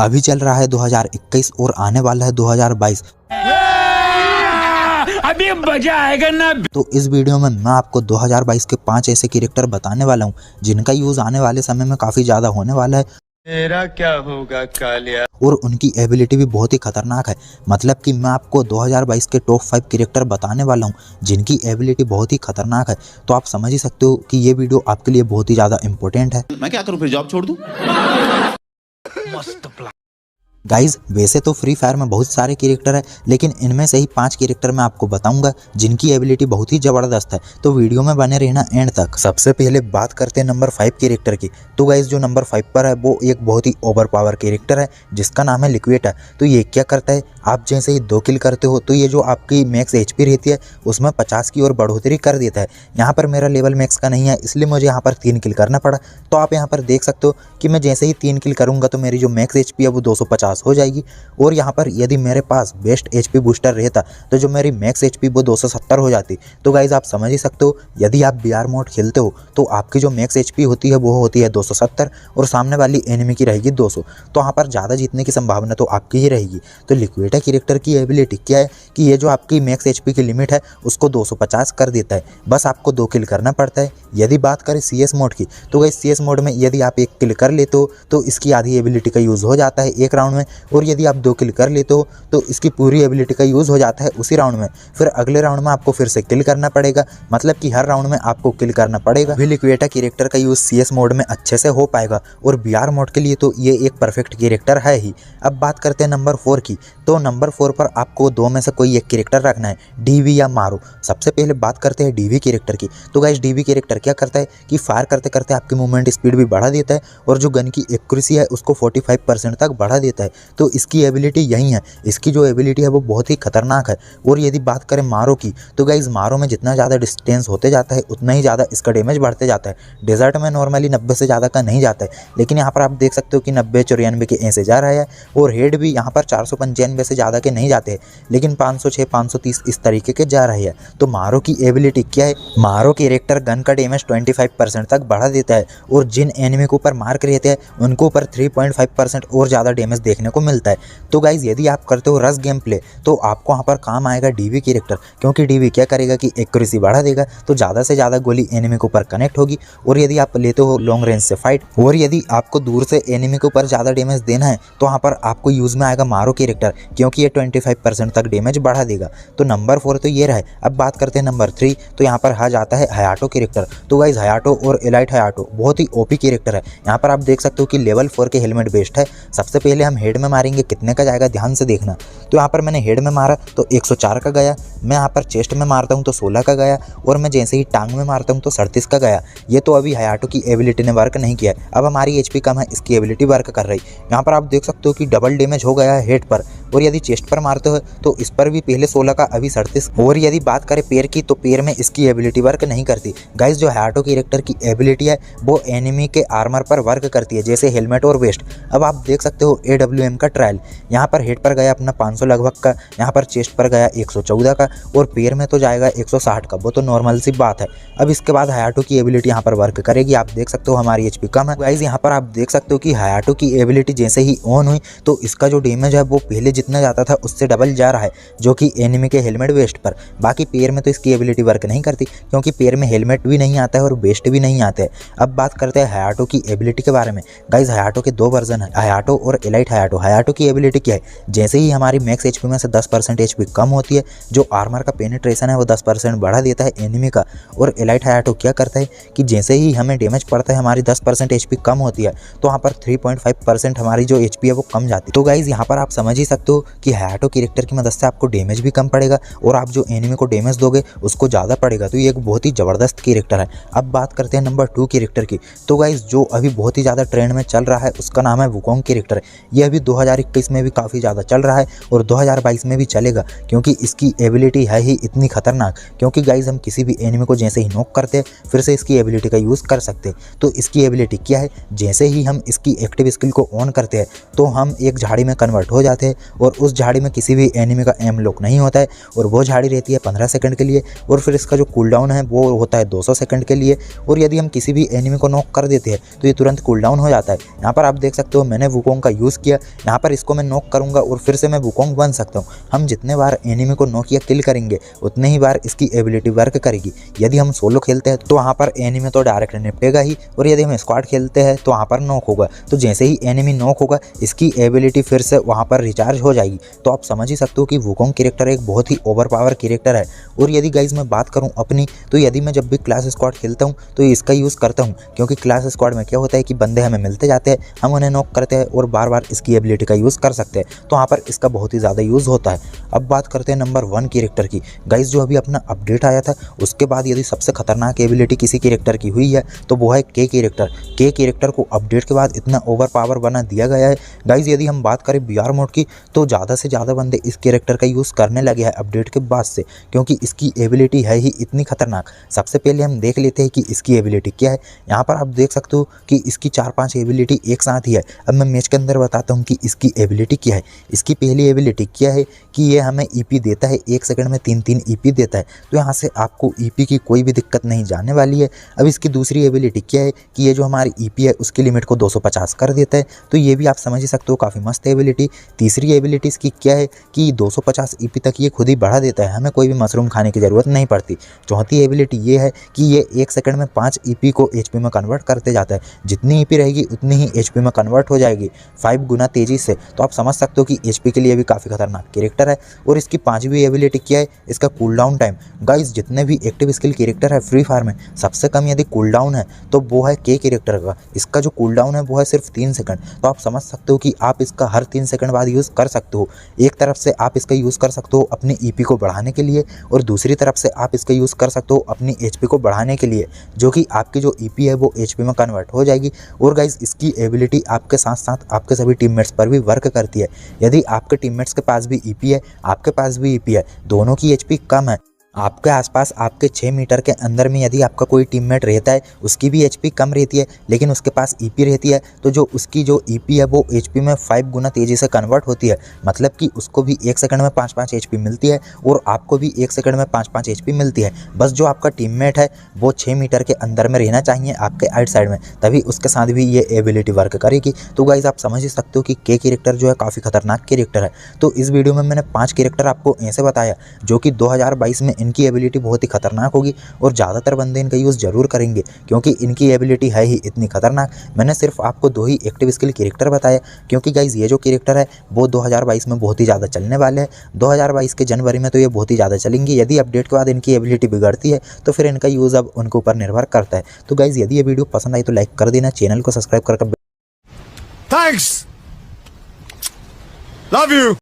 अभी चल रहा है 2021 और आने वाला है 2022। अभी मजा आएगा ना। तो इस वीडियो में मैं आपको 2022 के 5 ऐसे कैरेक्टर बताने वाला हूं जिनका यूज आने वाले समय में काफी ज्यादा होने वाला है। मेरा क्या होगा कालिया। और उनकी एबिलिटी भी बहुत ही खतरनाक है। मतलब कि मैं आपको 2022 के टॉप 5 कैरेक्टर बताने वाला हूं जिनकी एबिलिटी बहुत ही खतरनाक है। तो आप समझ ही सकते हो कि ये वीडियो आपके लिए बहुत ही ज्यादा इंपॉर्टेंट है। मैं क्या करूं फिर, जॉब छोड़ दूं? मस्त प्लान। गाइज वैसे तो फ्री फायर में बहुत सारे कैरेक्टर है, लेकिन इनमें से ही 5 कैरेक्टर मैं आपको बताऊंगा जिनकी एबिलिटी बहुत ही जबरदस्त है। तो वीडियो में बने रहना एंड तक। सबसे पहले बात करते हैं नंबर 5 कैरेक्टर की। तो गाइज जो नंबर 5 पर है वो एक बहुत ही ओवर पावर कैरेक्टर है जिसका नाम है लिक्विड। तो ये क्या करता है, आप जैसे ही 2 किल करते हो तो ये जो आपकी मैक्स HP रहती है उसमें 50 की ओर बढ़ोतरी कर देता है। यहाँ पर मेरा लेवल मैक्स का नहीं है, इसलिए मुझे यहाँ पर 3 किल करना पड़ा। तो आप यहाँ पर देख सकते हो कि मैं जैसे ही 3 किल करूँगा तो मेरी जो मैक्स HP है वो 250 हो जाएगी। और यहाँ पर यदि मेरे पास बेस्ट HP बूस्टर रहता तो जो मेरी मैक्स HP वो 270 हो जाती। तो गाइज आप समझ ही सकते हो, यदि आप BR मोड खेलते हो तो आपकी जो मैक्स HP होती है वो होती है 270 और सामने वाली एनिमी की रहेगी 200। तो यहाँ पर ज़्यादा जीतने की संभावना तो आपकी ही रहेगी। तो लिक्विड कैरेक्टर की एबिलिटी क्या है कि ये जो आपकी मैक्स HP की लिमिट है उसको 250 कर देता है। बस आपको 2 किल करना पड़ता है। यदि बात करें CS मोड की तो गाइस CS मोड में यदि आप 1 किल कर लेते हो तो इसकी आधी एबिलिटी का यूज़ हो जाता है एक राउंड में, और यदि आप 2 किल कर लेते हो तो इसकी पूरी एबिलिटी का यूज़ हो जाता है उसी राउंड में। फिर अगले राउंड में आपको फिर से किल करना पड़ेगा, मतलब कि हर राउंड में आपको किल करना पड़ेगा। भी लिक्विड कैरेक्टर का यूज़ CS मोड में अच्छे से हो पाएगा, और BR मोड के लिए तो ये एक परफेक्ट कैरेक्टर है ही। अब बात करते हैं नंबर 4 की। तो नंबर 4 पर आपको 2 में से कोई एक कैरेक्टर रखना है, DV या मारो। सबसे पहले बात करते हैं DV कैरेक्टर की। तो गाइस DV कैरेक्टर क्या करता है कि फायर करते करते आपकी मूवमेंट स्पीड भी बढ़ा देता है और जो गन की एक्यूरेसी है उसको 45% तक बढ़ा देता है। तो इसकी एबिलिटी यही है, इसकी जो एबिलिटी है वो बहुत ही खतरनाक है। और यदि बात करें मारो की तो गाइस मारो में जितना ज़्यादा डिस्टेंस होते जाता है उतना ही ज़्यादा इसका डैमेज बढ़ते जाता है। डेजर्ट में नॉर्मली 90 से ज़्यादा का नहीं जाता है, लेकिन यहाँ पर आप देख सकते हो कि 90 94 के ऐसे जा रहा है। और हेड भी यहाँ पर 495 से ज़्यादा के नहीं जाते, लेकिन 506 530 इस तरीके के जा रहे हैं। तो मारो की एबिलिटी क्या है, मारो कैरेक्टर गन का डैमेज 25% तक बढ़ा देता है, और जिन एनिमी के ऊपर मार्क रहते हैं उनको ऊपर 3.5% और ज़्यादा डैमेज देखने को मिलता है। तो गाइज यदि आप करते हो रश गेम प्ले तो आपको यहाँ पर काम आएगा DV कैरेक्टर, क्योंकि DV क्या करेगा कि एक्यूरेसी बढ़ा देगा तो ज़्यादा से ज़्यादा गोली एनिमी के ऊपर कनेक्ट होगी। और यदि आप लेते हो लॉन्ग रेंज से फाइट, और यदि आपको दूर से एनिमी के ऊपर ज़्यादा डैमेज देना है तो यहाँ पर आपको यूज़ में आएगा मारो कैरेक्टर, क्योंकि ये 25% तक डैमेज बढ़ा देगा। तो नंबर 4 तो ये रहे। अब बात करते हैं नंबर 3। तो यहाँ पर आ जाता है हयाटो कैरेक्टर। तो गाइज हयाटो और एलाइट हयाटो बहुत ही OP कैरेक्टर है। यहाँ पर आप देख सकते हो कि लेवल 4 के हेलमेट बेस्ट है। सबसे पहले हम हेड में मारेंगे, कितने का जाएगा ध्यान से देखना। तो यहाँ पर मैंने हेड में मारा तो 104 का गया, मैं यहाँ पर चेस्ट में मारता हूँ तो 16 का गया, और मैं जैसे ही टांग में मारता हूँ तो 37 का गया। ये तो अभी हयाटो की एबिलिटी ने वर्क नहीं किया। अब हमारी HP कम है, इसकी एबिलिटी वर्क कर रही। यहाँ पर आप देख सकते हो कि डबल डैमेज हो गया है हेड पर, और यदि चेस्ट पर मारते हो तो इस पर भी पहले 16 का अभी 37। और यदि बात करें पैर की तो पैर में इसकी एबिलिटी वर्क नहीं करती। गाइज जो हयाटो कैरेक्टर की एबिलिटी है वो एनिमी के आर्मर पर वर्क करती है, जैसे हेलमेट और वेस्ट। अब आप देख सकते हो AWM का ट्रायल, यहाँ पर हेड पर गया अपना 500 लगभग का, यहाँ पर चेस्ट पर गया 114 का, और पैर में तो जाएगा 160 का। वो तो नॉर्मल सी बात है। अब इसके बाद हयाटो की एबिलिटी यहाँ पर वर्क करेगी। आप देख सकते हो हमारी HP कम है। गाइज यहाँ पर आप देख सकते हो कि हयाटो की एबिलिटी जैसे ही ऑन हुई तो इसका जो डैमेज है वो पहले जितना जाता था उससे डबल जा रहा है, जो कि एनिमी के हेलमेट वेस्ट पर। बाकी पैर में तो इसकी एबिलिटी वर्क नहीं करती, क्योंकि पैर में हेलमेट भी नहीं आता है और वेस्ट भी नहीं आते हैं। अब बात करते हैं हयाटो की एबिलिटी के बारे में। गाइज हयाटो के 2 वर्जन है, हयाटो और एलाइट हयाटो। हयाटो की एबिलिटी क्या है, जैसे ही हमारी मैक्स HP में से 10% HP कम होती है, जो आर्मर का पेनिट्रेशन है वो 10% बढ़ा देता है एनिमी का। और एलाइट हयाटो क्या करता है कि जैसे ही हमें डैमेज पड़ता है, हमारी 10% HP कम होती है तो वहाँ पर 3.5% हमारी जो HP है वो कम जाती है। तो गाइज यहाँ पर आप समझ ही सकते हो कि हयाटो कैरेक्टर की मदद से आपको डैमेज भी कम पड़ेगा, और आप जो एनिमी को डैमेज दोगे उसको ज़्यादा पड़ेगा। तो ये एक बहुत ही ज़बरदस्त कैरेक्टर है। अब बात करते हैं नंबर 2 कैरेक्टर की। तो गाइज जो अभी बहुत ही ज़्यादा ट्रेंड में चल रहा है उसका नाम है वुकोंग कैरेक्टर। ये अभी 2021 में भी काफ़ी ज़्यादा चल रहा है और 2022 में भी चलेगा, क्योंकि इसकी एबिलिटी है ही इतनी खतरनाक। क्योंकि गाइज हम किसी भी एनिमी को जैसे ही नॉक करते हैं फिर से इसकी एबिलिटी का यूज़ कर सकते हैं। तो इसकी एबिलिटी क्या है, जैसे ही हम इसकी एक्टिव स्किल को ऑन करते हैं तो हम एक झाड़ी में कन्वर्ट हो जाते हैं, और उस झाड़ी में किसी भी एनिमी का एम लॉक नहीं होता है और वो झाड़ी रहती है 15 सेकंड के लिए और फिर इसका जो कूलडाउन है वो होता है 200 सेकंड के लिए। और यदि हम किसी भी एनिमी को नॉक कर देते हैं तो ये तुरंत कूलडाउन हो जाता है। यहाँ पर आप देख सकते हो मैंने वुकोंग का यूज़ किया, यहाँ पर इसको मैं नॉक करूँगा और फिर से मैं वुकोंग बन सकता हूँ। हम जितने बार एनिमी को नॉक या किल करेंगे उतने ही बार इसकी एबिलिटी वर्क करेगी। यदि हम सोलो खेलते हैं तो वहाँ पर एनिमी तो डायरेक्ट निपटेगा ही और यदि हम स्क्वाड खेलते हैं तो वहाँ पर नॉक होगा। तो जैसे ही एनिमी नॉक होगा इसकी एबिलिटी फिर से वहाँ पर रिचार्ज हो जाएगी। तो आप समझ ही सकते हो कि वुकोंग कैरेक्टर एक बहुत ही ओवर पावर कैरेक्टर है। और यदि गाइज मैं बात करूँ अपनी, तो यदि मैं जब भी क्लास स्क्वाड खेलता हूँ तो इसका यूज़ करता हूँ, क्योंकि क्लास स्क्वाड में क्या होता है कि बंदे हमें मिलते जाते हैं, हम उन्हें नॉक करते हैं और बार बार इसकी एबिलिटी का यूज़ कर सकते हैं। तो वहाँ पर इसका बहुत ही ज़्यादा यूज़ होता है। अब बात करते हैं नंबर 1 कैरेक्टर की। गाइज जो अभी अपना अपडेट आया था उसके बाद यदि सबसे खतरनाक एबिलिटी किसी कैरेक्टर की हुई है तो वो है के कैरेक्टर। के कैरेक्टर को अपडेट के बाद इतना ओवर पावर बना दिया गया है। गाइज यदि हम बात करें बीआर मोड की तो ज़्यादा से ज़्यादा बंदे इस कैरेक्टर का यूज़ करने लगे हैं अपडेट के बाद से, क्योंकि इसकी एबिलिटी है ही इतनी खतरनाक। सबसे पहले हम देख लेते हैं कि इसकी एबिलिटी क्या है। यहाँ पर आप देख सकते हो कि इसकी 4-5 एबिलिटी एक साथ ही है। अब मैं मैच के अंदर बताता हूँ कि इसकी एबिलिटी क्या है। इसकी पहली एबिलिटी क्या है कि ये हमें ईपी देता है, 1 सेकंड में 3-3 ईपी देता है। तो यहाँ से आपको ईपी की कोई भी दिक्कत नहीं जाने वाली है। अब इसकी दूसरी एबिलिटी क्या है कि ये जो हमारी ईपी है उसकी लिमिट को 250 कर देता है। तो ये भी आप समझ ही सकते हो काफ़ी मस्त एबिलिटी। तीसरी एबिलिटी इसकी क्या है कि 250 ईपी तक ये खुद ही बढ़ा देता है, हमें कोई भी मशरूम खाने की ज़रूरत नहीं पड़ती। चौथी एबिलिटी ये है कि ये 1 सेकंड में 5 ईपी को एचपी में कन्वर्ट करते जाता है। जितनी ईपी रहेगी उतनी ही एचपी में कन्वर्ट हो जाएगी 5 गुना तेज़ी से। तो आप समझ सकते हो कि एचपी के लिए भी काफ़ी खतरनाक कैरेक्टर है। और इसकी 5वीं एबिलिटी क्या है, इसका कूलडाउन टाइम। गाइस जितने भी एक्टिव स्किल कैरेक्टर है फ्री फायर में सबसे कम यदि कूलडाउन है तो वो है के कैरेक्टर का। इसका जो कूलडाउन है वो है सिर्फ 3 सेकंड। तो आप समझ सकते हो कि आप इसका हर 3 सेकंड बाद यूज़ कर सकते हो। एक तरफ से आप इसका यूज़ कर सकते हो अपनी ईपी को बढ़ाने के लिए और दूसरी तरफ से आप इसका यूज़ कर सकते हो अपनी एचपी को बढ़ाने के लिए, जो कि आपकी जो ईपी है वो एचपी में कन्वर्ट हो जाएगी। और गाइस इसकी एबिलिटी आपके साथ साथ आपके सभी टीममेट्स पर भी वर्क करती है। यदि आपके टीममेट्स के पास भी ईपी है, आपके पास भी ईपी है, दोनों की एचपी कम है, आपके आसपास आपके 6 मीटर के अंदर में यदि आपका कोई टीममेट रहता है उसकी भी एचपी कम रहती है लेकिन उसके पास ईपी रहती है, तो जो उसकी जो ईपी है वो एचपी में 5 गुना तेज़ी से कन्वर्ट होती है। मतलब कि उसको भी 1 सेकंड में 5-5 एचपी मिलती है और आपको भी 1 सेकंड में 5-5 एचपी मिलती है। बस जो आपका टीममेट है वो 6 मीटर के अंदर में रहना चाहिए आपके आइट साइड में, तभी उसके साथ भी ये एबिलिटी वर्क करेगी। तो गाइज आप समझ ही सकते हो कि के कैरेक्टर जो है काफ़ी खतरनाक कैरेक्टर है। तो इस वीडियो में मैंने 5 कैरेक्टर आपको ऐसे बताया जो कि 2022 में इनकी एबिलिटी बहुत ही खतरनाक होगी और ज़्यादातर बंदे इनका यूज़ जरूर करेंगे क्योंकि इनकी एबिलिटी है ही इतनी खतरनाक। मैंने सिर्फ आपको 2 ही एक्टिव स्किल कैरेक्टर बताया क्योंकि गाइज ये जो कैरेक्टर है वो 2022 में बहुत ही ज़्यादा चलने वाले हैं। 2022 के जनवरी में तो ये बहुत ही ज़्यादा चलेंगी। यदि अपडेट के बाद इनकी एबिलिटी बिगड़ती है तो फिर इनका यूज़ अब उनके ऊपर निर्भर करता है। तो गाइज यदि ये वीडियो पसंद आई तो लाइक कर देना, चैनल को सब्सक्राइब करके Thanks. Love you.